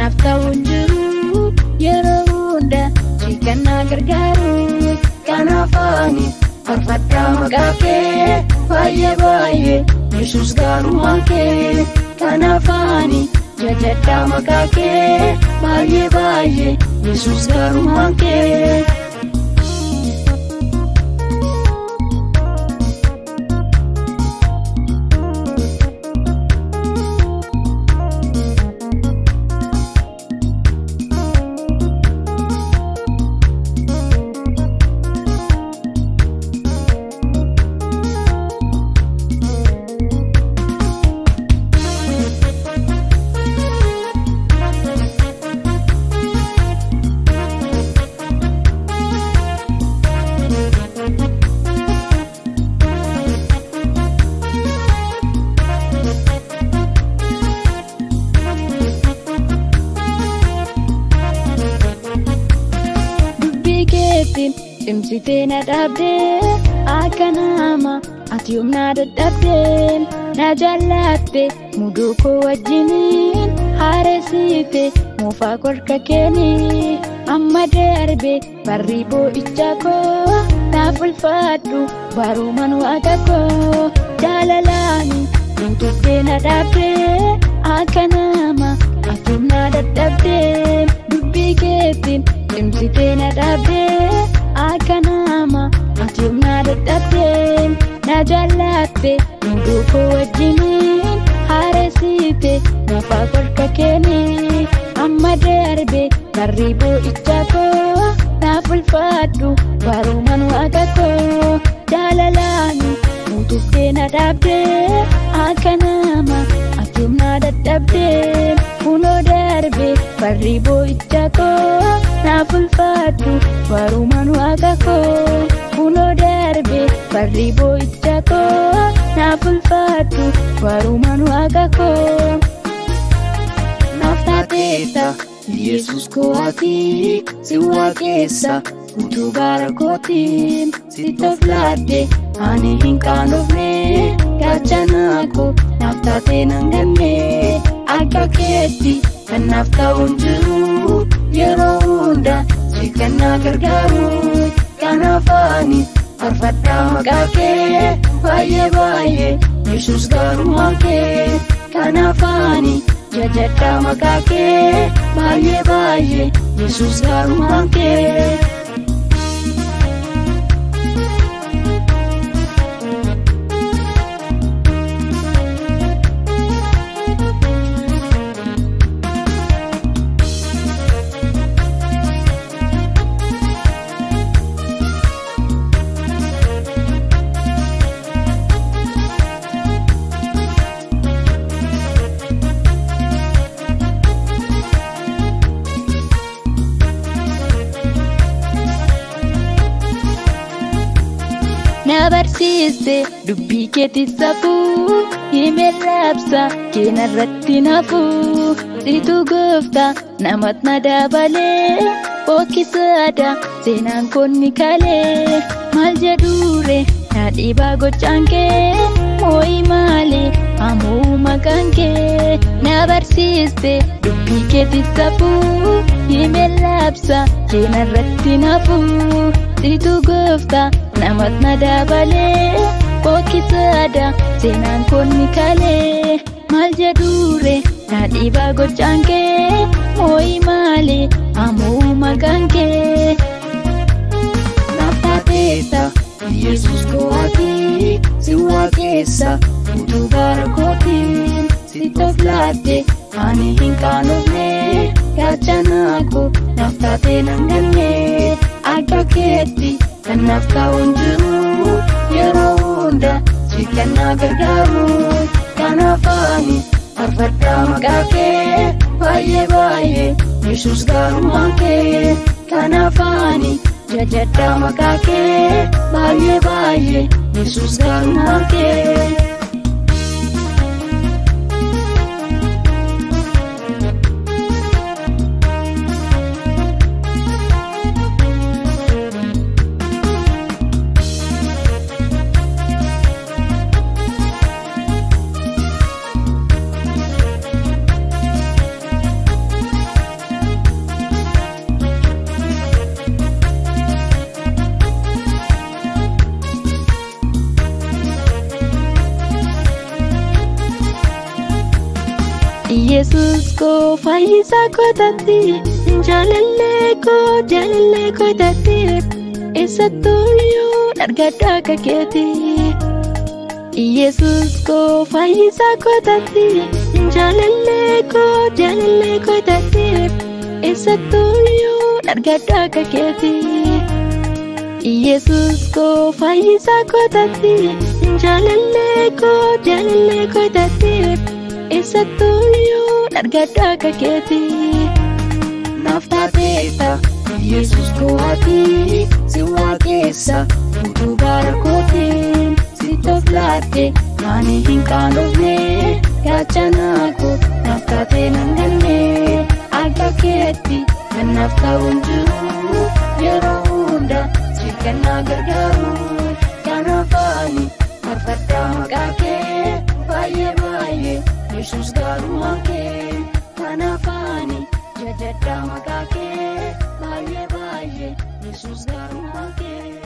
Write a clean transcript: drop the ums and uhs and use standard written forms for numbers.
kanaaf ta'uun jiru yeroo hunda si kenna gargaaru kanaaf ani farfadhaa maqaa kee baay'ee baay'ee Yesuus gaarummaan kee kanaaf ani jajadhaa maqaa kee baay'ee baay'ee Yesuus gaarummaan kee. Cimsitee na dhaabdee akka nama ati humna dadhabdeen na jaallatte muduu koo wajjiniin haaresite moofaa korka keenii amma darbe barri boo'icha koo naaf ulfaadhu baruuman waaqa koo jaalalaani cimsitee na dhaabdee akka nama ati humna dadhabdeen dubbii keetiin cimsitee na dhaabdee akka nama ati humna dadhabdeen na jaallatte muduu koo wajjiniin haaresite moofaa korka keenii amma darbe barri boo'icha koo naaf ulfaadhu baruuman waaqa koo jaalalaani muutuftee na dhaabdee akka nama ati humna dadhabdeen kunoo darbe barri boo'icha koo naaf ulfaadhu baruuman waaqa koo kunoo darbe barri boo'icha koo naaf ulfaadhu baruuman waaqa koo. Naaf taateetta Yesuus koo ati si waaqessa utuu bara kootiin sitti of laadde ani hin qaanofne gaachana koo naaf taatee nan ganne akka keetti kan naaf ta'uun jiru yeroo hunda si kenna gargaaru kanaaf ani farfadhaa maqaa kee baay'ee baay'ee Yesuus gaarummaan kee kanaaf ani jajadhaa maqaa kee baay'ee baay'ee Yesuus gaarummaan kee. Na barsiiste dubbii keetti safuu himee raabsa keenarratti nafuu situ gooftaa namatti na dabalee bokkisaadha seenaan konni kalee maal jedhuure na dhiibaa gochaan kee moo'ii maalee ammoo maqaan kee na barsiiste dubbii keetti safuu himee raabsa keenarratti nafuu situ gooftaa namatti na dabalee bokkisaadha seenaan konni kalee maal jedhuure na dhiibaa gochaan kee moo'ii maalee ammoo maqaan kee. Naaf taateetta Yesuus koo ati si waaqessa utuu bara kootiin sitti of laadde ani hin qaanofne gaachana koo naaf taatee nan ganne akka keetti kan naaf ta'uun jiru yeroo hunda si kenna gargaaru kanaaf ani farfadhaa maqaa kee baay'ee baay'ee Yesuus gaarummaan kee kanaaf ani jajadhaa maqaa kee baay'ee baay'ee Yesuus gaarummaan kee. Yesus ko fayyisa kootatti jaalallee kootatti eessattuyyuu argadha akka keeti. Yesus ko fayyisa kootatti jaalallee kootatti eessattuyyuu argadha akka keeti. Yesus ko fayyisa kootatti jaalallee kootatti eessattuyyuu argadha akka keeti. Naaf taateetta Yesus ko ati si waaqessa utuu bara kootiin sitti of laatte ani hin qaanofne yaachanaa koo naaf taatee nan ganne akka keetti kan naaf ta'uun jiru yeroo hunda si kan na gargaaru kanaaf ani faarfadhaa maqaa kee baay'ee Yesus gaarummaa kee kanaaf ani jajadhaa maqaa kee baay'ee Yesus gaarummaa kee.